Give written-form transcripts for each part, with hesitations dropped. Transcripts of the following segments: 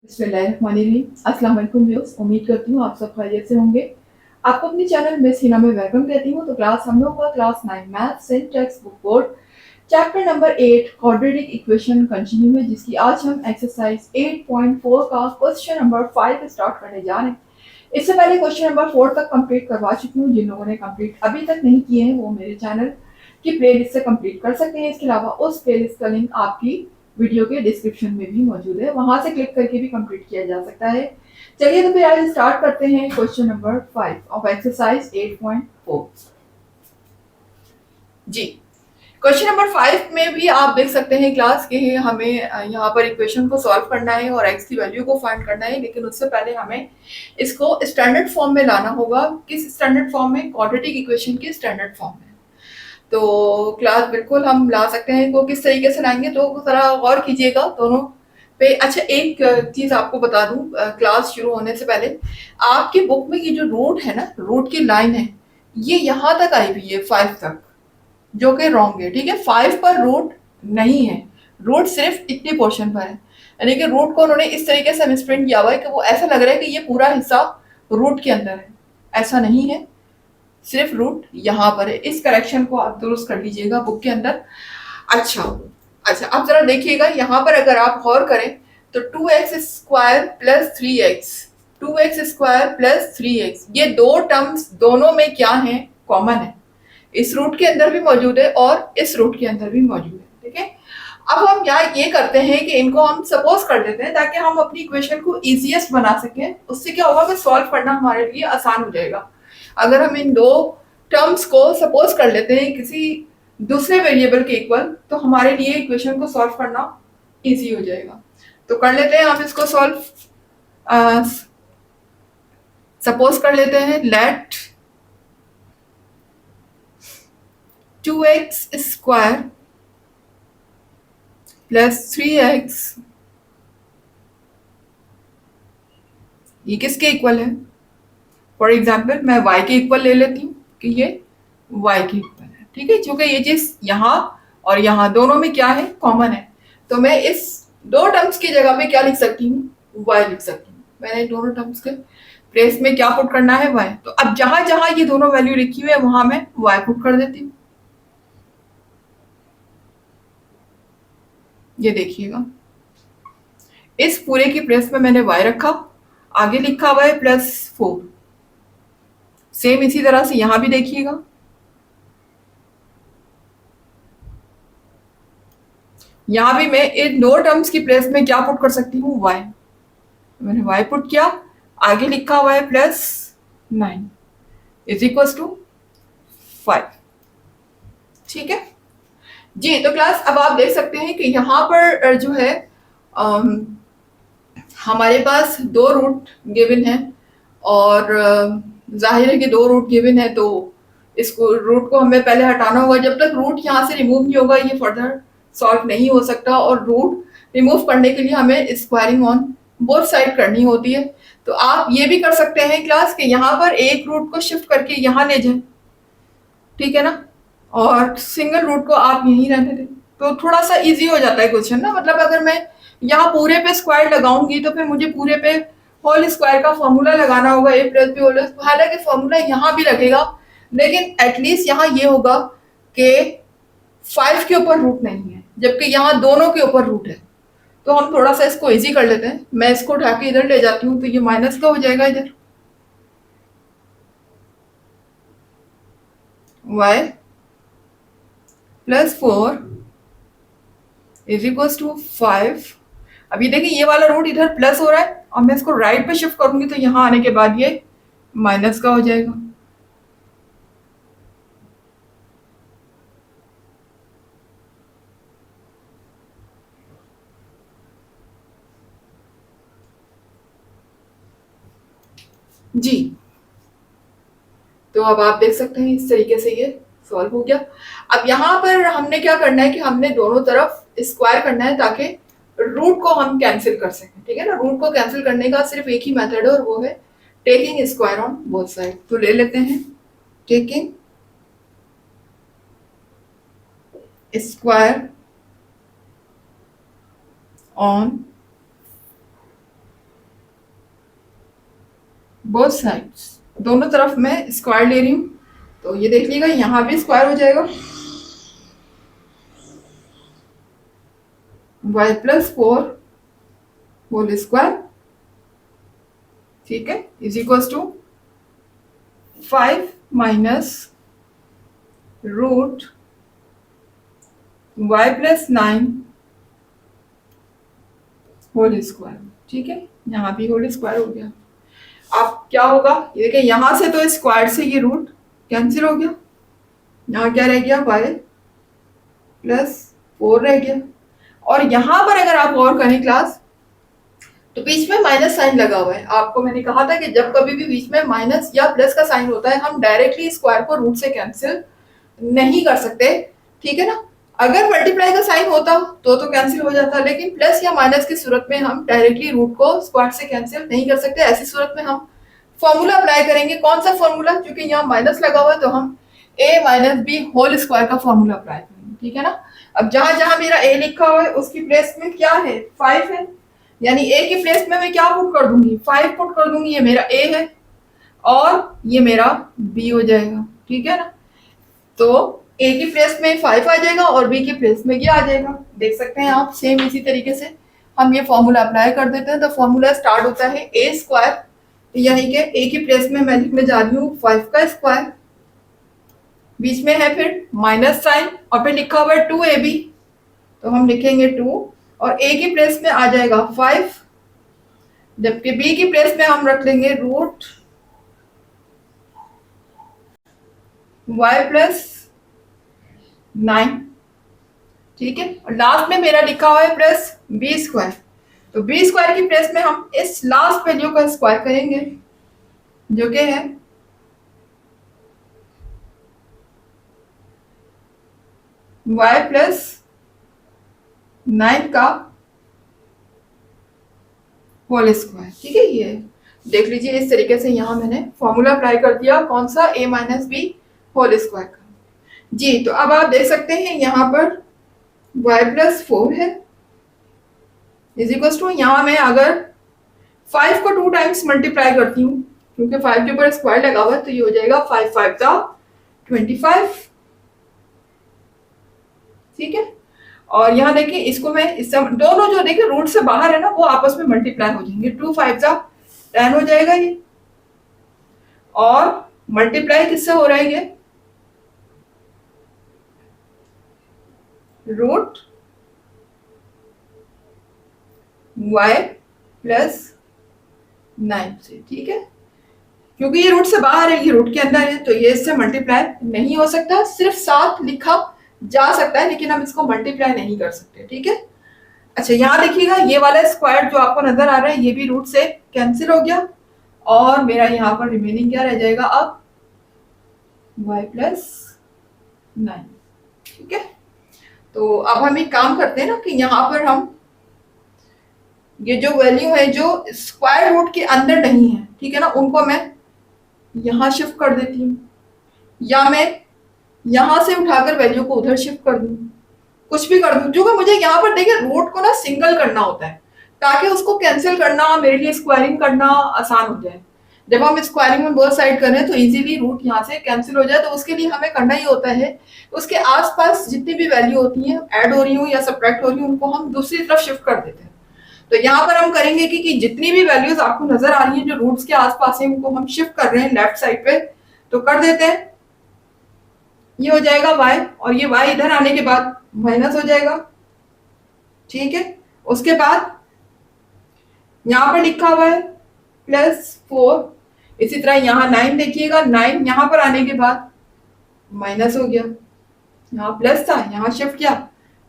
अस्सलाम वालेकुम व्यूअर्स, उम्मीद करती हूँ आप सब खैरियत से होंगे। आपको अपने चैनल मिस हिना में वेलकम कहती हूँ। तो क्लास हम लोग का class 9 math syntax book board chapter number 8 quadratic equation continue है, जिसकी आज हम एक्सरसाइज 8.4 का क्वेश्चन नंबर 5 स्टार्ट करने जा रहे हैं। इससे पहले क्वेश्चन नंबर 4 तक कंप्लीट करवा चुकी हूँ। जिन लोगों ने कंप्लीट अभी तक नहीं किए हैं वो मेरे चैनल की प्लेलिस्ट से कंप्लीट कर सकते हैं। इसके अलावा उस प्लेलिस्ट का लिंक आपकी वीडियो के डिस्क्रिप्शन में भी मौजूद है, वहां से क्लिक करके भी कंप्लीट किया जा सकता है। चलिए तो फिर आज स्टार्ट करते हैं क्वेश्चन नंबर 5 ऑफ एक्सरसाइज 8.4। जी, क्वेश्चन नंबर 5 में भी आप देख सकते हैं क्लास के हमें यहाँ पर इक्वेशन को सॉल्व करना है और x की वैल्यू को फाइंड करना है, लेकिन उससे पहले हमें इसको स्टैंडर्ड फॉर्म में लाना होगा। किस स्टैंडर्ड फॉर्म में? क्वाड्रेटिक इक्वेशन की स्टैंडर्ड फॉर्म में। तो क्लास बिल्कुल हम ला सकते हैं। को किस तरीके से लाएंगे तो जरा गौर कीजिएगा दोनों पे। अच्छा, एक चीज आपको बता दूं क्लास शुरू होने से पहले, आपकी बुक में ये जो रूट है ना, रूट की लाइन है, ये यहाँ तक आई हुई है 5 तक, जो कि रॉन्ग है। ठीक है, 5 पर रूट नहीं है, रूट सिर्फ इतने पोर्शन पर है। यानी कि रूट को उन्होंने इस तरीके से मिसप्रिंट किया हुआ है कि वो ऐसा लग रहा है कि ये पूरा हिस्सा रूट के अंदर है। ऐसा नहीं है, सिर्फ रूट यहाँ पर है। इस करेक्शन को आप दुरुस्त कर लीजिएगा बुक के अंदर। अच्छा अच्छा, अब जरा देखिएगा यहाँ पर, अगर आप गौर करें तो 2x² plus 3x, 2x² plus 3x, ये दो टर्म्स दोनों में क्या है? कॉमन है। इस रूट के अंदर भी मौजूद है और इस रूट के अंदर भी मौजूद है। ठीक है, अब हम यहाँ ये करते हैं कि इनको हम सपोज कर देते हैं ताकि हम अपनी इक्वेशन को इजीएस्ट बना सकें। उससे क्या होगा कि सॉल्व करना हमारे लिए आसान हो जाएगा। अगर हम इन दो टर्म्स को सपोज कर लेते हैं किसी दूसरे वेरिएबल के इक्वल, तो हमारे लिए इक्वेशन को सॉल्व करना इजी हो जाएगा। तो कर लेते हैं हम इसको सॉल्व। सपोज कर लेते हैं, लेट 2x² प्लस 3x, ये किसके इक्वल है? फॉर एग्जाम्पल मैं y के इक्वल ले लेती हूँ कि ये y के इक्वल है। ठीक है, क्योंकि ये चीज यहाँ और यहाँ दोनों में क्या है? कॉमन है। तो मैं इस दो टर्म्स की जगह पे क्या लिख सकती हूँ? y लिख सकती हूँ। मैंने दोनों टर्म्स के प्लेस में क्या पुट करना है? y। तो अब जहां जहां ये दोनों वैल्यू लिखी हुई है वहां मैं y पुट कर देती हूँ। ये देखिएगा, इस पूरे की प्लेस में मैंने y रखा, आगे लिखा हुआ है +4। सेम इसी तरह से यहां भी देखिएगा, यहां भी मैं इन दो टर्म्स की प्लेस में क्या पुट कर सकती हूँ? y। मैंने y पुट किया, आगे लिखा हुआ है +9 इज इक्वल टू 5। ठीक है जी। तो क्लास अब आप देख सकते हैं कि यहाँ पर जो है अम, हमारे पास दो रूट गिवन है और जाहिर है कि दो रूट गिवन है, तो इसको रूट को हमें पहले हटाना होगा। जब तक रूट यहाँ से रिमूव नहीं होगा ये फर्दर सॉल्व नहीं हो सकता, और रूट रिमूव करने के लिए हमें स्क्वायरिंग ऑन बोथ साइड करनी होती है। तो आप ये भी कर सकते हैं क्लास के यहाँ पर एक रूट को शिफ्ट करके यहाँ ले जाएं, ठीक है ना, और सिंगल रूट को आप यहीं रहने दें, तो थोड़ा सा इजी हो जाता है क्वेश्चन ना। मतलब अगर मैं यहाँ पूरे पे स्क्वायर लगाऊंगी तो फिर मुझे पूरे पे होल स्क्वायर का फॉर्मूला लगाना होगा, a+b होल। हालांकि फॉर्मूला यहाँ भी लगेगा, लेकिन एटलीस्ट यहाँ ये होगा कि 5 के ऊपर रूट नहीं है, जबकि यहाँ दोनों के ऊपर रूट है। तो हम थोड़ा सा इसको इजी कर लेते हैं। मैं इसको उठा के इधर ले जाती हूँ तो ये माइनस का हो जाएगा इधर, y +4 इज इक्वल टू 5। अभी देखिए ये वाला रूट इधर प्लस हो रहा है और मैं इसको राइट पे शिफ्ट करूंगी तो यहाँ आने के बाद ये माइनस का हो जाएगा। जी, तो अब आप देख सकते हैं इस तरीके से ये सॉल्व हो गया। अब यहाँ पर हमने क्या करना है कि हमने दोनों तरफ स्क्वायर करना है ताकि रूट को हम कैंसिल कर सकें। ठीक है ना, रूट को कैंसिल करने का सिर्फ एक ही मेथड है और वो है taking square on both side. तो ले लेते हैं taking square on both sides, दोनों तरफ मैं स्क्वायर ले रही हूँ, तो ये देख लीजिएगा यहाँ भी स्क्वायर हो जाएगा, y प्लस 4 होल स्क्वायर, ठीक है, is equal to 5 minus root y plus 9 whole square, ठीक है, यहाँ भी होल स्क्वायर हो गया। अब क्या होगा, ये देखिए यहां से तो स्क्वायर से ये रूट कैंसिल हो गया, यहाँ क्या रह गया y प्लस 4 रह गया, और यहां पर अगर आप और करें क्लास तो बीच में माइनस साइन लगा हुआ है। आपको मैंने कहा था कि जब कभी भी बीच में माइनस या प्लस का साइन होता है हम डायरेक्टली स्क्वायर को रूट से कैंसिल नहीं कर सकते, ठीक है ना। अगर मल्टीप्लाई का साइन होता तो कैंसिल हो जाता, लेकिन प्लस या माइनस की सूरत में हम डायरेक्टली रूट को स्क्वायर से कैंसिल नहीं कर सकते। ऐसी सूरत में हम फॉर्मूला अप्लाई करेंगे। कौन सा फॉर्मूला, क्योंकि यहाँ माइनस लगा हुआ है तो हम a minus b whole square का फॉर्मूला अप्लाई करेंगे, ठीक है ना। अब जहां जहां मेरा a लिखा हुआ है उसकी प्लेस में क्या है, 5 है, यानी a की प्लेस में मैं क्या पुट कर दूंगी, 5 पुट कर दूंगी। ये मेरा a है और ये मेरा b हो जाएगा, ठीक है ना। तो a की प्लेस में 5 आ जाएगा और b की प्लेस में क्या आ जाएगा, देख सकते हैं आप। सेम इसी तरीके से हम ये फॉर्मूला अप्लाई कर देते हैं। तो फॉर्मूला स्टार्ट होता है a स्क्वायर, यानी कि a की प्लेस में मैं लिखने जा रही हूँ 5 का स्क्वायर, बीच में है फिर माइनस साइन और फिर लिखा हुआ है 2ab, तो हम लिखेंगे 2 और a की प्लेस में आ जाएगा 5, जबकि b की प्लेस में हम रख लेंगे रूट y प्लस 9, ठीक है, और लास्ट में मेरा लिखा हुआ है प्लस b स्क्वायर। तो b स्क्वायर की प्लेस में हम इस लास्ट वैल्यू का स्क्वायर करेंगे जो कि है y प्लस 9 का होल स्क्वायर, ठीक है। ये देख लीजिए इस तरीके से यहाँ मैंने फॉर्मूला अप्लाई कर दिया, कौन सा, a minus b whole square का। जी, तो अब आप देख सकते हैं यहाँ पर y प्लस 4 है इज इक्वल टू, यहाँ मैं अगर 5 को 2 टाइम्स मल्टीप्लाई करती हूँ, क्योंकि 5 के ऊपर स्क्वायर लगा हुआ है, तो ये हो जाएगा 5 5 जा 25, ठीक है। और यहाँ देखिए इसको मैं इस दोनों जो देखिए रूट से बाहर है ना वो आपस में मल्टीप्लाई हो जाएंगे, 2 5 जा 10 हो जाएगा ये, और मल्टीप्लाई किससे हो रहा है ये, रूट y प्लस 9 से, ठीक है। क्योंकि ये रूट से बाहर है, ये रूट के अंदर है, तो ये इससे मल्टीप्लाई नहीं हो सकता, सिर्फ साथ लिखा जा सकता है, लेकिन हम इसको मल्टीप्लाई नहीं कर सकते, ठीक है। अच्छा, यहाँ देखिएगा ये वाला स्क्वायर जो आपको नजर आ रहा है ये भी रूट से कैंसिल हो गया, और मेरा यहाँ पर रिमेनिंग क्या रह जाएगा अब, y प्लस 9, ठीक है। तो अब हम एक काम करते हैं ना कि यहाँ पर हम ये जो वैल्यू है जो स्क्वायर रूट के अंदर नहीं है, ठीक है ना, उनको मैं यहाँ शिफ्ट कर देती हूँ, या मैं यहाँ से उठाकर वैल्यू को उधर शिफ्ट कर दूँ, कुछ भी कर दूँ, जो मुझे यहाँ पर देखिए रूट को ना सिंगल करना होता है ताकि उसको कैंसिल करना मेरे लिए स्क्वायरिंग करना आसान हो जाए। जब हम स्क्वायरिंग में बोथ साइड करें तो इजीली रूट यहाँ से कैंसिल हो जाए, तो उसके लिए हमें करना ही होता है उसके आसपास जितनी भी वैल्यू होती है ऐड हो रही हूँ या सब्ट्रैक्ट हो रही हूँ उनको हम दूसरी तरफ शिफ्ट कर देते हैं। तो यहाँ पर हम करेंगे कि जितनी भी वैल्यूज आपको नजर आ रही हैं जो रूट्स के आसपास है उनको हम शिफ्ट कर रहे हैं लेफ्ट साइड पे, तो कर देते हैं। ये हो जाएगा y, और ये y इधर आने के बाद माइनस हो जाएगा, ठीक है। उसके बाद यहाँ पर लिखा हुआ है +4, इसी तरह यहाँ 9 देखिएगा, 9 यहाँ पर आने के बाद माइनस हो गया, यहाँ प्लस था यहाँ शिफ्ट किया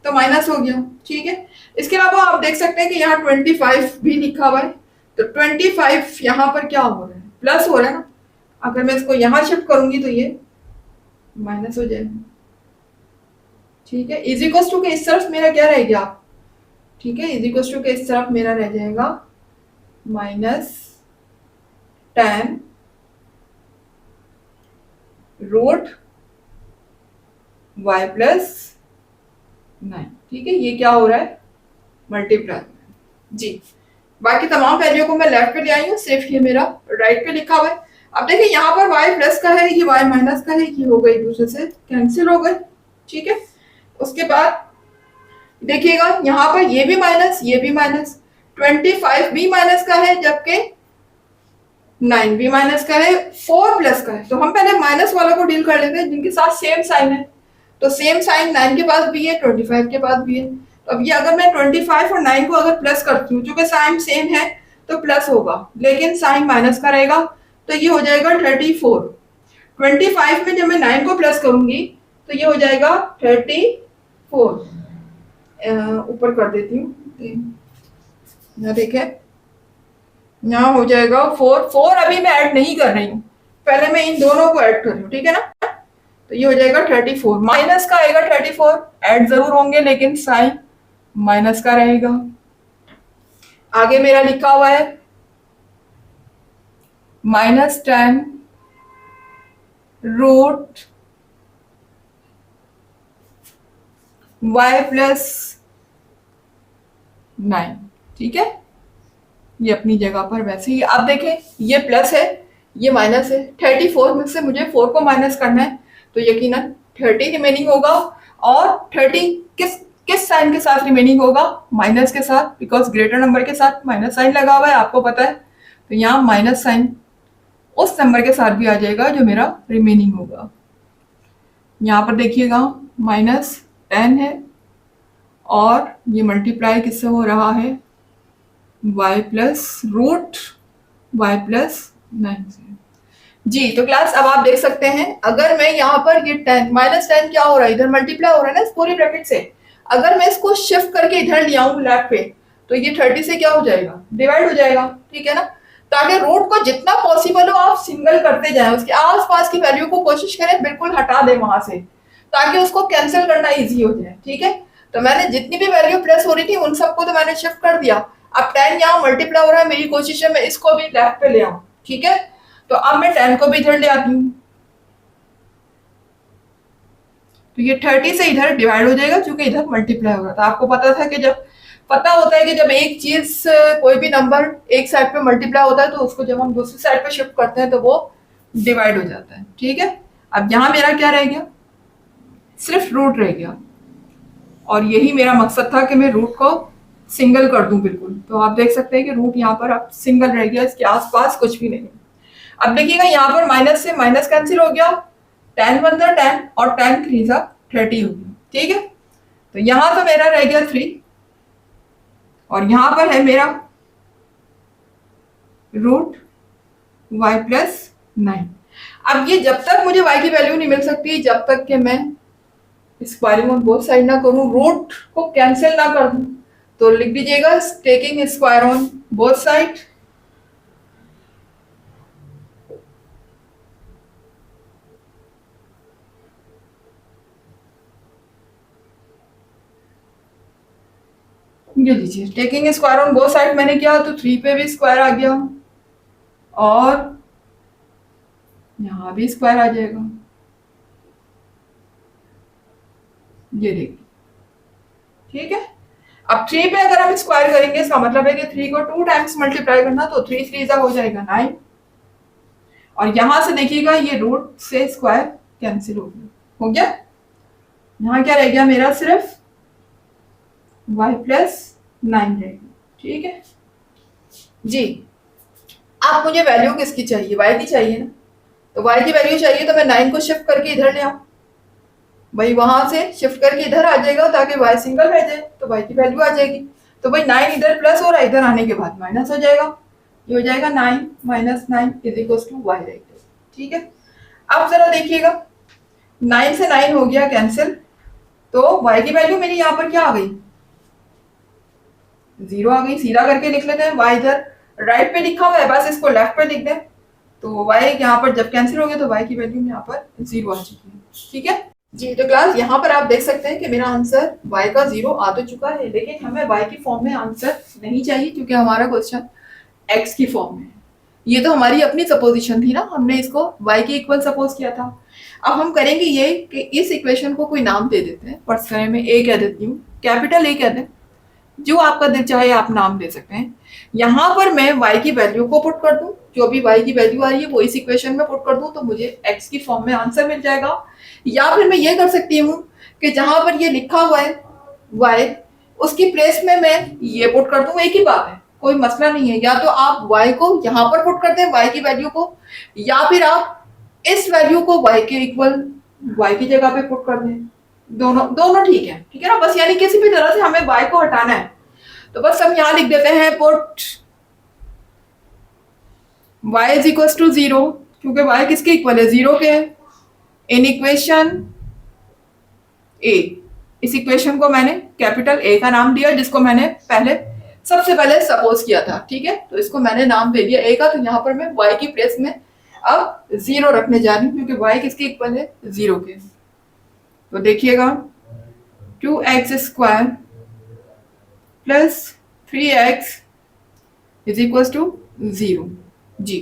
तो माइनस हो गया, ठीक है। इसके अलावा आप देख सकते हैं कि यहाँ 25 भी लिखा हुआ है, तो 25 यहाँ पर क्या हो रहा है, प्लस हो रहा है ना, अगर मैं इसको यहाँ शिफ्ट करूंगी तो ये माइनस हो जाएगा, ठीक है। इज इक्वल टू के इस तरफ मेरा क्या रह गया, ठीक है, इज इक्वल टू के इस तरफ मेरा रह जाएगा -10 रूट y प्लस 9, ठीक है। ये क्या हो रहा है, मल्टीप्लाई, जी। बाकी तमाम वैल्यू को मैं लेफ्ट पे ले आई हूँ, सिर्फ ये मेरा राइट पे लिखा हुआ है। अब देखिए यहाँ पर y प्लस का है, ये y माइनस का है, ये हो गए एक दूसरे से कैंसिल हो गए, ठीक है। उसके बाद देखिएगा यहाँ पर ये भी माइनस, ये भी माइनस, 25 भी माइनस का है, जबकि 9 भी माइनस का है, 4 प्लस का है। तो हम पहले माइनस वालों को डील कर लेते हैं जिनके साथ सेम साइन है। तो सेम साइन 9 के पास भी है, 25 के पास भी है। तो अब ये अगर मैं 25 और 9 को अगर प्लस करती हूँ, चूंकि साइन सेम है तो प्लस होगा, लेकिन साइन माइनस का रहेगा, तो ये हो जाएगा 34। 25 में जब मैं 9 को प्लस करूंगी तो ये हो जाएगा 34। ऊपर कर देती हूँ, यहाँ देखे, यहाँ हो जाएगा 4 अभी मैं ऐड नहीं कर रही हूँ, पहले मैं इन दोनों को ऐड कर रही हूँ, ठीक है ना। तो ये हो जाएगा 34, माइनस का आएगा 34, ऐड जरूर होंगे लेकिन साइन माइनस का रहेगा। आगे मेरा लिखा हुआ है -10 रूट y प्लस 9, ठीक है। ये अपनी जगह पर वैसे ही। अब देखें ये प्लस है, ये माइनस है, 34 में से मुझे 4 को माइनस करना है, तो यकीनन 30 रिमेनिंग होगा। और 30 किस किस साइन के साथ रिमेनिंग होगा? माइनस के साथ, बिकॉज ग्रेटर नंबर के साथ माइनस साइन लगा हुआ है, आपको पता है। तो यहाँ माइनस साइन उस नंबर के साथ भी आ जाएगा जो मेरा रिमेनिंग होगा। यहाँ पर देखिएगा -10 है और ये मल्टीप्लाई किससे हो रहा है? y plus root y plus 9 से। जी तो क्लास अब आप देख सकते हैं, अगर मैं यहाँ पर ये 10 -10 क्या हो रहा है, इधर मल्टीप्लाई हो रहा है ना इस पूरी ब्रैकेट से, अगर मैं इसको शिफ्ट करके इधर ले आऊं लेफ्ट पे, तो ये 30 से क्या हो जाएगा? डिवाइड हो जाएगा, ठीक है ना। ताकि रूट को जितना पॉसिबल हो आप सिंगल करते जाएं, उसके आसपास की वैल्यू को कोशिश करें बिल्कुल हटा दें वहां से, ताकि उसको कैंसिल करना इजी हो जाए, ठीक है। तो मैंने जितनी भी वैल्यू प्लस हो रही थी उन सबको तो मैंने शिफ्ट कर दिया। अब 10 यहाँ मल्टीप्लाई हो रहा है, मेरी कोशिश है मैं इसको भी लेफ्ट पे ले आऊं, ठीक है। तो अब मैं 10 को भी इधर ले आती हूँ, तो ये 30 से इधर डिवाइड हो जाएगा, क्योंकि इधर मल्टीप्लाई हो रहा था। आपको पता था कि जब पता होता है कि जब एक चीज कोई भी नंबर एक साइड पे मल्टीप्लाई होता है, तो उसको जब हम दूसरी साइड पे शिफ्ट करते हैं तो वो डिवाइड हो जाता है, ठीक है। अब यहाँ मेरा क्या रह गया? सिर्फ रूट रह गया, और यही मेरा मकसद था कि मैं रूट को सिंगल कर दूं बिल्कुल। तो आप देख सकते हैं कि रूट यहाँ पर अब सिंगल रह गया, इसके आसपास कुछ भी नहीं। अब देखिएगा यहाँ पर माइनस से माइनस कैंसिल हो गया, 10 1 10 और 10 3 30 हो गया, ठीक है। तो यहाँ तो मेरा रह गया 3, और यहाँ पर है मेरा रूट y प्लस 9। अब ये जब तक मुझे y की वैल्यू नहीं मिल सकती, जब तक कि मैं स्क्वायरिंग ऑन बोथ साइड ना करूं, रूट को कैंसिल ना कर दूं, तो लिख दीजिएगा taking square on both side. ये लीजिए taking square on both side मैंने किया, तो 3 पे भी स्क्वायर आ गया और यहां भी स्क्वायर आ जाएगा, ये देखिए, ठीक है। अब 3 पे अगर हम स्क्वायर करेंगे, इसका मतलब है कि 3 को 2 टाइम्स मल्टीप्लाई करना, तो 3 3 हो जाएगा 9, और यहां से देखिएगा ये रूट से स्क्वायर कैंसिल हो गया। यहां क्या रह गया मेरा? सिर्फ y प्लस 9 रहेगा, ठीक है जी। अब मुझे वैल्यू किसकी चाहिए? y की चाहिए ना, तो y की वैल्यू चाहिए तो मैं 9 को शिफ्ट करके इधर ले आऊं, भाई वहां से शिफ्ट करके इधर आ जाएगा ताकि y सिंगल रह जाए, तो y की वैल्यू आ जाएगी। तो भाई 9 इधर प्लस हो रहा है, इधर आने के बाद माइनस हो जाएगा, ये हो जाएगा 9 minus 9 is equal to y रहेगा, ठीक है। अब जरा देखिएगा 9 से 9 हो गया कैंसिल, तो y की वैल्यू मेरी यहाँ पर क्या आ गई? 0 आ गई। सीधा करके लिख लेते हैं, y इधर राइट पे लिखा हुआ है, बस इसको लेफ्ट पे लिख दें, तो y यहाँ पर जब कैंसिल हो गया तो y की वैल्यू यहाँ पर 0 आ चुकी है, ठीक है जी। तो क्लास यहाँ पर आप देख सकते हैं कि मेरा आंसर y का 0 आ तो चुका है, लेकिन हमें y की फॉर्म में आंसर नहीं चाहिए, क्योंकि हमारा क्वेश्चन x की फॉर्म में है। ये तो हमारी अपनी सपोजिशन थी ना, हमने इसको y के इक्वल सपोज किया था। अब हम करेंगे ये कि इस इक्वेशन को कोई नाम दे देते हैं, फर्स्ट करें मैं a कह देती हूँ, कैपिटल A कह दें, जो आपका दिल चाहे आप नाम दे सकते हैं। यहाँ पर मैं y की वैल्यू को पुट कर दूं, जो भी y की वैल्यू आ रही है वो इस इक्वेशन में पुट कर दूं तो मुझे x की फॉर्म में आंसर मिल जाएगा। या फिर मैं ये कर सकती हूँ कि जहां पर ये लिखा हुआ है y, उसकी प्लेस में मैं ये पुट कर दूं, एक ही बात है, कोई मसला नहीं है। या तो आप y को यहाँ पर पुट कर दें, y की वैल्यू को, या फिर आप इस वैल्यू को y के इक्वल y की जगह पे पुट कर दें। दोनों दोनों ठीक है ना, बस यानी किसी भी तरह से हमें y को हटाना है तो बस हम यहां लिख देते हैं put y is equal to 0, क्योंकि y किसके इक्वल है, 0 के। इन इक्वेशन ए, इस इक्वेशन को मैंने कैपिटल ए का नाम दिया, जिसको मैंने सबसे पहले सपोज किया था, ठीक है। तो इसको मैंने नाम दे दिया ए का, तो यहाँ पर मैं y की प्लेस में अब 0 रखने जा रही हूँ, क्योंकि y किसके इक्वल है, 0 के। तो देखिएगा 2x square plus 3x is equal to 0। जी,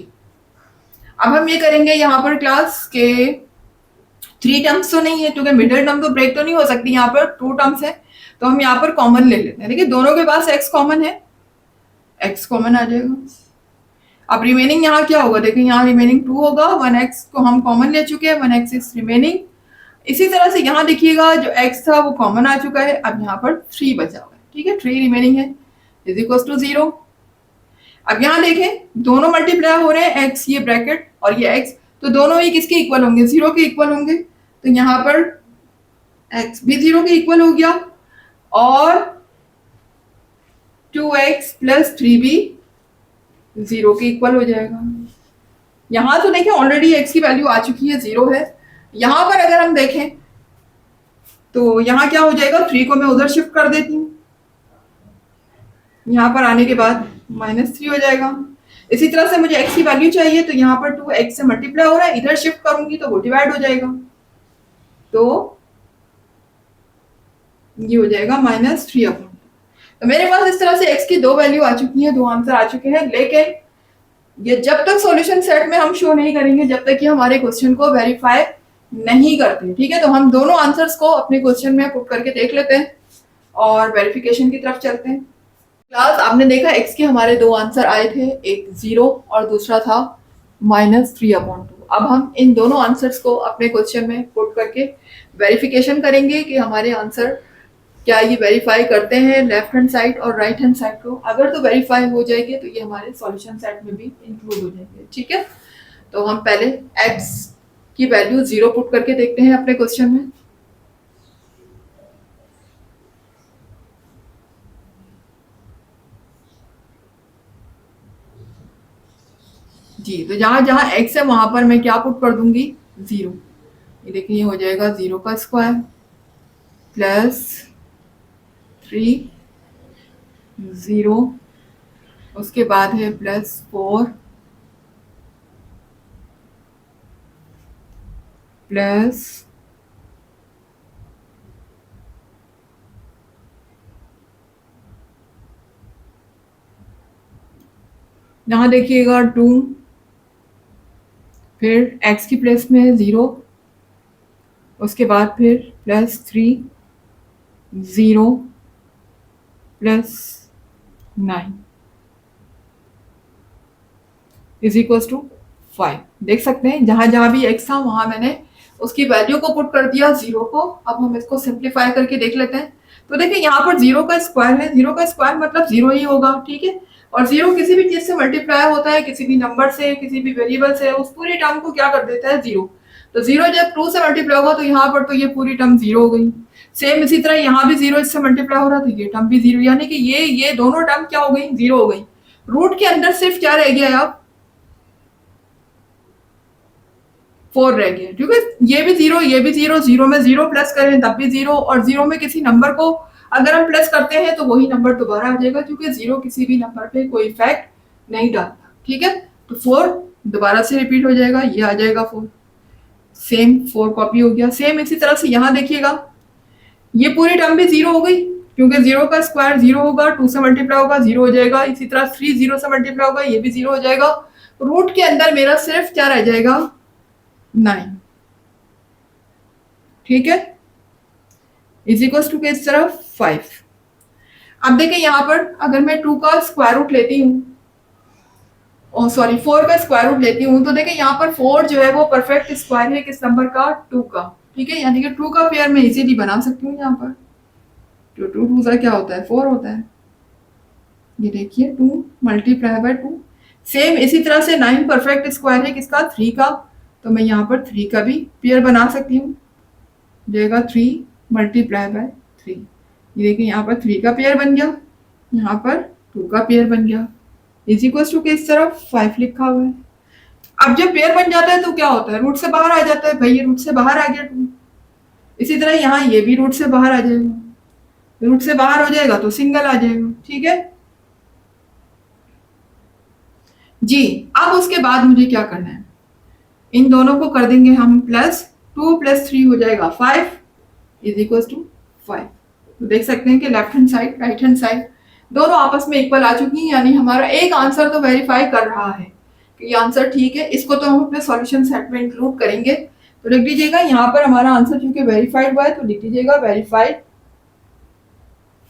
अब हम ये करेंगे यहाँ पर क्लास के 3 टर्म्स तो नहीं है, क्योंकि मिडिल टर्म तो ब्रेक तो नहीं हो सकती, यहाँ पर 2 टर्म्स है, तो हम यहाँ पर कॉमन ले लेते हैं। देखिए दोनों के पास x कॉमन है, x कॉमन आ जाएगा। अब रिमेनिंग यहाँ क्या होगा, देखिए यहाँ रिमेनिंग 2 होगा, 1x को हम कॉमन ले चुके हैं, 1x इज रिमेनिंग। इसी तरह से यहाँ देखिएगा जो x था वो कॉमन आ चुका है, अब यहाँ पर 3 बचा हुआ है, ठीक है, 3 रिमेनिंग है, इज इक्वल टू 0। अब यहाँ देखें दोनों मल्टीप्लाई हो रहे हैं, x ये ब्रैकेट और ये x, तो दोनों ही किसके इक्वल होंगे, 0 के इक्वल होंगे। तो यहाँ पर x भी 0 के इक्वल हो गया और 2x प्लस 3 भी 0 के इक्वल हो जाएगा। यहाँ तो देखिए ऑलरेडी x की वैल्यू आ चुकी है, 0 है। यहाँ पर अगर हम देखें तो यहाँ क्या हो जाएगा, 3 को मैं उधर शिफ्ट कर देती हूँ, यहाँ पर आने के बाद -3 हो जाएगा। इसी तरह से मुझे x की वैल्यू चाहिए, तो यहाँ पर 2x से मल्टीप्लाई हो रहा है, इधर शिफ्ट करूंगी तो वो डिवाइड हो जाएगा, तो ये हो जाएगा -3 अपॉन। तो मेरे पास इस तरह से x की 2 वैल्यू आ चुकी है, 2 आंसर आ चुके हैं, लेकिन ये जब तक सॉल्यूशन सेट में हम शो नहीं करेंगे, जब तक कि हमारे क्वेश्चन को वेरीफाई नहीं करते, ठीक है। तो हम दोनों आंसर्स को अपने क्वेश्चन में पुट करके देख लेते हैं और वेरिफिकेशन की तरफ चलते हैं। क्लास आपने देखा x के हमारे 2 आंसर आए थे, एक 0 और दूसरा था -3/2। अब हम इन दोनों आंसर्स को अपने क्वेश्चन में पुट करके वेरिफिकेशन करेंगे कि हमारे आंसर क्या ये वेरीफाई करते हैं लेफ्ट हैंड साइड और राइट हैंड साइड को। अगर तो वेरीफाई हो जाएंगे तो ये हमारे सॉल्यूशन सेट में भी इंक्लूड हो जाएंगे, ठीक है। तो हम पहले x की वैल्यू 0 पुट करके देखते हैं अपने क्वेश्चन में। जी, तो जहां जहां x है वहां पर मैं क्या पुट कर दूंगी, 0। ये देखिए ये हो जाएगा 0 का स्क्वायर प्लस 3 0, उसके बाद है +4 प्लस यहाँ देखिएगा 2, फिर x की प्लेस में है 0, उसके बाद फिर +3 0 +9 इज इक्वल टू 5। देख सकते हैं जहां जहां भी x था वहां मैंने उसकी वैल्यू को पुट कर दिया 0 को। अब हम इसको सिंप्लीफाई करके देख लेते हैं। तो देखिए यहाँ पर 0 का स्क्वायर है, 0 का स्क्वायर मतलब 0 ही होगा, ठीक है। और 0 किसी भी चीज से मल्टीप्लाई होता है, किसी भी नंबर से, किसी भी वेरिएबल से, उस पूरी टर्म को क्या कर देता है, 0। तो 0 जब 2 से मल्टीप्लाई होगा तो यहाँ पर तो ये पूरी टर्म 0 हो गई। सेम इसी तरह यहाँ भी 0 इससे मल्टीप्लाई हो रहा था, ये टर्म भी 0, यानी कि ये दोनों टर्म क्या हो गई, 0 हो गई। रूट के अंदर सिर्फ क्या रह गया है, अब 4 रह गया, क्योंकि ये भी 0, ये भी 0, 0 में 0 प्लस करें तब भी 0, और 0 में किसी नंबर को अगर हम प्लस करते हैं तो वही नंबर दोबारा आ जाएगा, क्योंकि 0 किसी भी नंबर पे कोई इफेक्ट नहीं डालता, ठीक है। तो 4 दोबारा से रिपीट हो जाएगा, ये आ जाएगा 4, सेम 4 कॉपी हो गया। सेम इसी तरह से यहाँ देखिएगा ये पूरी टर्म भी 0 हो गई, क्योंकि 0 का स्क्वायर 0 होगा, 2 से मल्टीप्लाई होगा 0 हो जाएगा। इसी तरह 3 0 से मल्टीप्लाई होगा, ये भी 0 हो जाएगा। रूट के अंदर मेरा सिर्फ क्या रह जाएगा, 9, ठीक है, इज इक्वल टू किस तरफ, 5। अब देखें यहाँ पर अगर मैं 2 का स्क्वायर रूट लेती हूँ, और सॉरी 4 का स्क्वायर रूट लेती हूँ, तो देखें यहाँ पर 4 जो है वो परफेक्ट स्क्वायर है किस नंबर का, 2 का। ठीक है, यानी कि 2 का पेयर मैं इजीली बना सकती हूँ यहाँ पर। तो 2 2 सा क्या होता है, 4 होता है। ये देखिए 2 मल्टीप्लाई बाय 2। सेम इसी तरह से 9 परफेक्ट स्क्वायर है किसका, 3 का। तो मैं यहाँ पर 3 का भी पेयर बना सकती हूँ, जाएगा 3 मल्टीप्लाई बाय 3। ये देखिए यहाँ पर 3 का पेयर बन गया, यहाँ पर 2 का पेयर बन गया। इज इक्वल टू के इस तरफ 5 लिखा हुआ है। अब जब पेयर बन जाता है तो क्या होता है, रूट से बाहर आ जाता है। भाई ये रूट से बाहर आ गया 2। इसी तरह यहाँ ये भी रूट से बाहर आ जाएगा, रूट से बाहर हो जाएगा तो सिंगल आ जाएगा। ठीक है जी। अब उसके बाद मुझे क्या करना है, इन दोनों को कर देंगे हम प्लस, 2 + 3 हो जाएगा 5 इज इक्वल टू 5। तो देख सकते हैं कि left hand side right hand side दोनों आपस में इक्वल आ चुकी हैं, यानी हमारा एक आंसर तो वेरीफाई कर रहा है कि ये आंसर ठीक है। इसको तो हम अपने सॉल्यूशन सेट में इंक्लूड करेंगे। तो लिख दीजिएगा यहाँ पर हमारा आंसर चूंकि वेरीफाइड हुआ है तो लिख दीजिएगा वेरीफाइड।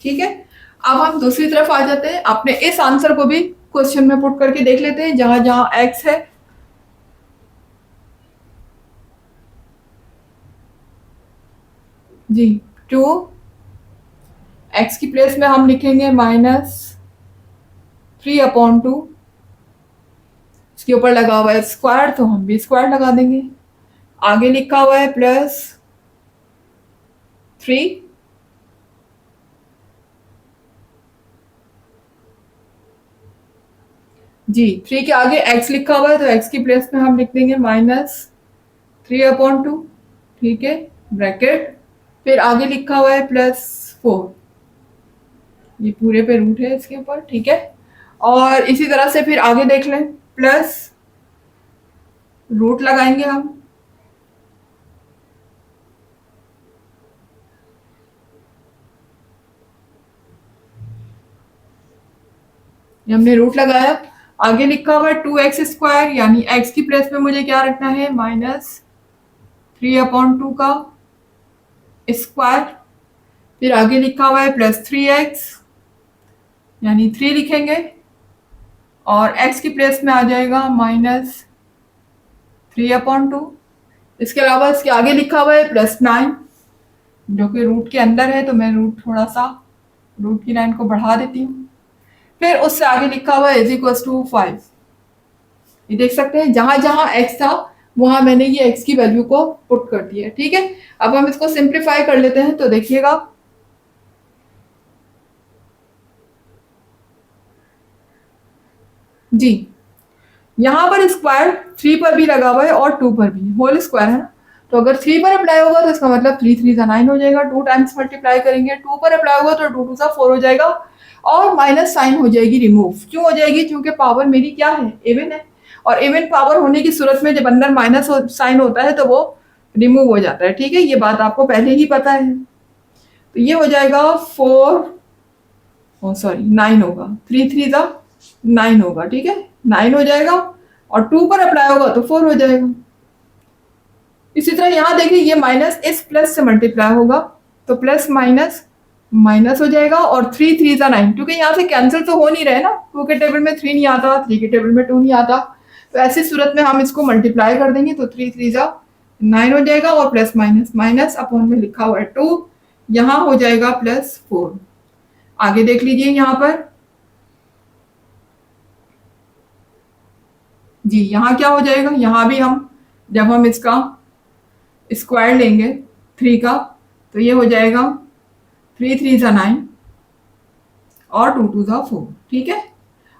ठीक है, अब हम दूसरी तरफ आ जाते हैं। अपने इस आंसर को भी क्वेश्चन में पुट करके देख लेते हैं, जहां जहां एक्स है। जी 2 एक्स की प्लेस में हम लिखेंगे -3/2। इसके ऊपर लगा हुआ है स्क्वायर तो हम भी स्क्वायर लगा देंगे। आगे लिखा हुआ है +3। जी 3 के आगे x लिखा हुआ है तो x की प्लेस में हम लिख देंगे -3/2। ठीक है, ब्रैकेट, फिर आगे लिखा हुआ है +4। ये पूरे पे रूट है इसके ऊपर। ठीक है, और इसी तरह से फिर आगे देख लें, प्लस रूट लगाएंगे हम। हमने रूट लगाया, आगे लिखा हुआ है 2x², यानी x की प्लेस में मुझे क्या रखना है, -3/2 का स्क्वायर। फिर आगे लिखा हुआ है +3x, यानी 3 लिखेंगे, और x की प्लेस में आ जाएगा -3/2। इसके अलावा इसके आगे लिखा हुआ है +9, जो कि रूट के अंदर है, तो मैं रूट थोड़ा सा रूट की लाइन को बढ़ा देती हूँ। फिर उससे आगे लिखा हुआ है = 5। ये देख सकते हैं जहां जहां x था वहां मैंने ये x की वैल्यू को पुट कर दिया। ठीक है, अब हम इसको सिंप्लीफाई कर लेते हैं। तो देखिएगा जी, यहाँ पर स्क्वायर 3 पर भी लगा हुआ है और 2 पर भी, होल स्क्वायर है ना। तो अगर 3 पर अप्लाई होगा तो इसका मतलब 3 3 9 हो जाएगा। 2 टाइम्स मल्टीप्लाई करेंगे, 2 पर अप्लाई होगा तो 2 2 4 हो जाएगा, और माइनस साइन हो जाएगी रिमूव। क्यों हो जाएगी, क्योंकि पावर मेरी क्या है, इवन है, और इवन पावर होने की सूरत में जब अंदर माइनस साइन होता है तो वो रिमूव हो जाता है। ठीक है, ये बात आपको पहले ही पता है। तो ये हो जाएगा 9 होगा, 3 3 9 होगा। ठीक है, 9 हो जाएगा, और 2 पर अप्लाई होगा तो 4 हो जाएगा। इसी तरह यहाँ देखिए ये माइनस इस प्लस से मल्टीप्लाई होगा तो प्लस माइनस माइनस हो जाएगा, और 3 3 9, क्योंकि यहाँ से कैंसिल तो हो नहीं रहे ना, 2 के टेबल में 3 नहीं आता, 3 के टेबल में 2 नहीं आता। तो ऐसी सूरत में हम इसको मल्टीप्लाई कर देंगे तो 3 3 9 हो जाएगा, और प्लस माइनस माइनस अपॉन में लिखा हुआ है 2, यहाँ हो जाएगा +4। आगे देख लीजिए यहाँ पर जी, यहाँ क्या हो जाएगा, यहाँ भी हम जब हम इसका स्क्वायर लेंगे 3 का तो ये हो जाएगा 3 3 9 और 2 2 4। ठीक है,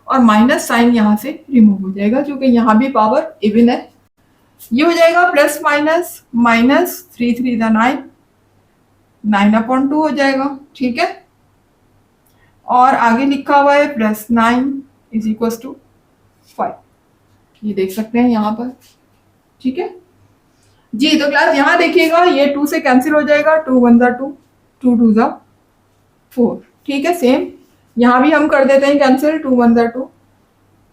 और माइनस साइन यहाँ से रिमूव हो जाएगा क्योंकि यहाँ भी पावर इवन है। ये हो जाएगा प्लस माइनस माइनस 3 3 9 9/2 हो जाएगा। ठीक है, और आगे लिखा हुआ है +9 = 5। ये देख सकते हैं यहाँ पर। ठीक है जी, तो क्लास यहाँ देखिएगा ये 2 से कैंसिल हो जाएगा, 2 1 2, 2 2 4। ठीक है, सेम यहाँ भी हम कर देते हैं कैंसिल, 2 1 2,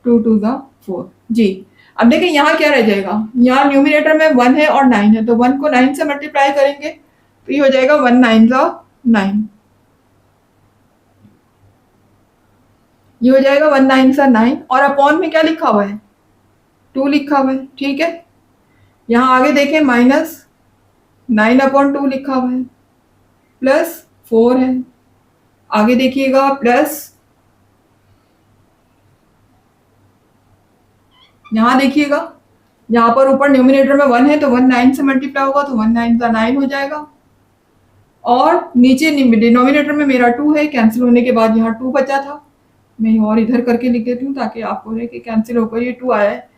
2 2 4। जी, अब देखिए यहाँ क्या रह जाएगा, यहाँ न्यूमिनेटर में 1 है और 9 है, तो 1 को 9 से मल्टीप्लाई करेंगे तो ये हो जाएगा 1 9 9। ये हो जाएगा 1 9 सा 9 और अपॉन में क्या लिखा हुआ है 2 लिखा हुआ है, ठीक है। यहाँ आगे देखें माइनस 9/2 लिखा हुआ है, प्लस 4 है, आगे देखिएगा प्लस, यहाँ देखिएगा यहाँ पर ऊपर न्यूमिनेटर में 1 है तो 1 9 से मल्टीप्लाई होगा तो 1 9 का 9 हो जाएगा, और नीचे डिनोमिनेटर में मेरा 2 है, कैंसिल होने के बाद यहाँ 2 बचा था, मैं और इधर करके लिख देती हूँ ताकि आपको रहे कि कैंसिल होकर ये 2 आया है।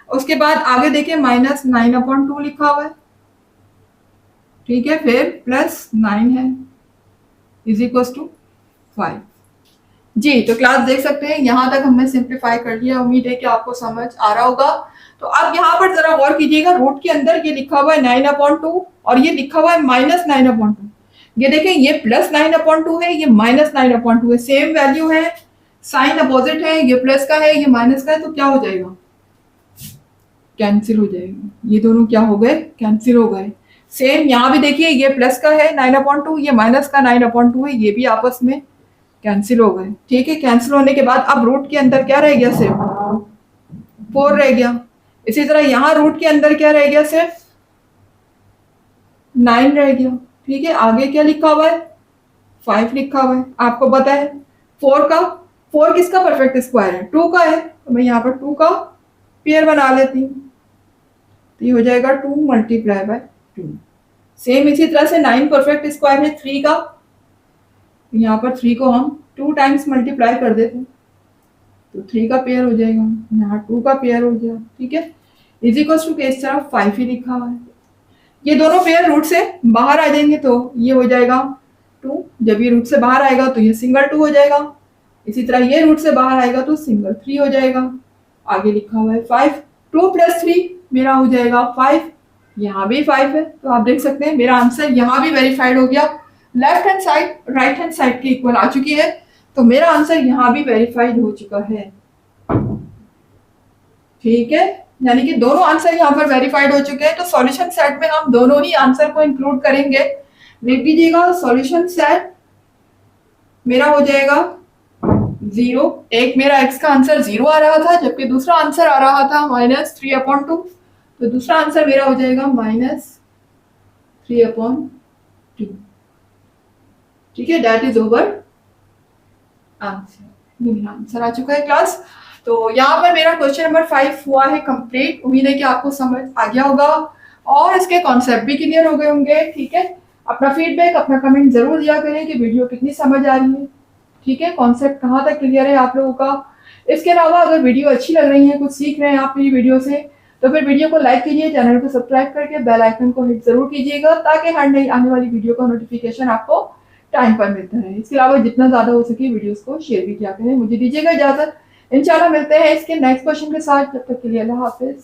उसके बाद आगे देखिए माइनस 9/2 लिखा हुआ है, ठीक है, फिर प्लस 9 है इज इक्वल टू 5। जी, तो क्लास देख सकते हैं यहाँ तक हमने सिंप्लीफाई कर लिया, उम्मीद है कि आपको समझ आ रहा होगा। तो अब यहाँ पर जरा गौर कीजिएगा, रूट के अंदर ये लिखा हुआ है 9/2 और ये लिखा हुआ है माइनस 9/2। ये देखें ये प्लस 9/2 है, ये माइनस 9/2 है, सेम वैल्यू है, साइन अपोजिट है, ये प्लस का है ये माइनस का है, तो क्या हो जाएगा कैंसिल हो जाएगा, ये दोनों क्या हो गए कैंसिल हो गए। सेम यहाँ भी देखिए ये प्लस का है 9/2, ये माइनस का 9/2 है, ये भी आपस में कैंसिल हो गए, ठीक है। कैंसिल होने के बाद अब रूट के अंदर क्या रह गया सिर्फ 4 रह गया। इसी तरह यहाँ रूट के अंदर क्या रह गया सिर्फ 9 रह गया, ठीक है। आगे क्या लिखा हुआ है 5 लिखा हुआ है, आपको पता है 4 किसका परफेक्ट स्क्वायर है 2 का है, तो मैं यहाँ पर 2 का पेयर बना लेती हूँ, तो ये हो जाएगा 2 × 2। सेम इसी तरह से 9 परफेक्ट स्क्वायर है 3 का, यहाँ पर 3 को हम 2 टाइम्स मल्टीप्लाई कर देते हैं तो 3 का पेयर हो जाएगा, यहाँ 2 का पेयर हो गया, ठीक है। इज इक्वल टू के इस तरफ 5 ही लिखा हुआ है। ये दोनों पेयर रूट से बाहर आ जाएंगे तो ये हो जाएगा 2, जब ये रूट से बाहर आएगा तो ये सिंगल 2 हो जाएगा, इसी तरह ये रूट से बाहर आएगा तो सिंगल 3 हो जाएगा। आगे लिखा हुआ है 5, 2 + 3 मेरा हो जाएगा 5, यहाँ भी 5 है, तो आप देख सकते हैं मेरा आंसर यहाँ भी वेरीफाइड हो गया, left hand side right hand side के इक्वल आ चुकी है, तो मेरा आंसर यहाँ भी वेरीफाइड हो चुका है, ठीक है। यानी कि दोनों आंसर यहाँ पर वेरीफाइड हो चुके हैं, तो सॉल्यूशन सेट में हम दोनों ही आंसर को इंक्लूड करेंगे। लिख लीजिएगा सॉल्यूशन सेट मेरा हो जाएगा 0, एक मेरा x का आंसर 0 आ रहा था जबकि दूसरा आंसर आ रहा था -3/2, तो दूसरा आंसर मेरा हो जाएगा -3/2, ठीक है। दैट इज ओवर आंसर, ये मेरा आंसर आ चुका है क्लास। तो यहाँ पर मेरा क्वेश्चन नंबर 5 हुआ है कंप्लीट, उम्मीद है कि आपको समझ आ गया होगा और इसके कॉन्सेप्ट भी क्लियर हो गए होंगे, ठीक है। अपना फीडबैक अपना कमेंट जरूर दिया करें कि वीडियो कितनी समझ आ रही है, ठीक है, कॉन्सेप्ट कहाँ तक क्लियर है आप लोगों का। इसके अलावा अगर वीडियो अच्छी लग रही है, कुछ सीख रहे हैं आप मेरी वीडियो से, तो फिर वीडियो को लाइक कीजिए, चैनल को सब्सक्राइब करके बेल आइकन को हिट जरूर कीजिएगा ताकि हर नई आने वाली वीडियो का नोटिफिकेशन आपको टाइम पर मिलता रहे। इसके अलावा जितना ज्यादा हो सके वीडियोस को शेयर भी किया करें। मुझे दीजिएगा इजाजत, इंशाल्लाह मिलते हैं इसके नेक्स्ट क्वेश्चन के साथ, जब तक के लिए अल्लाह हाफिज।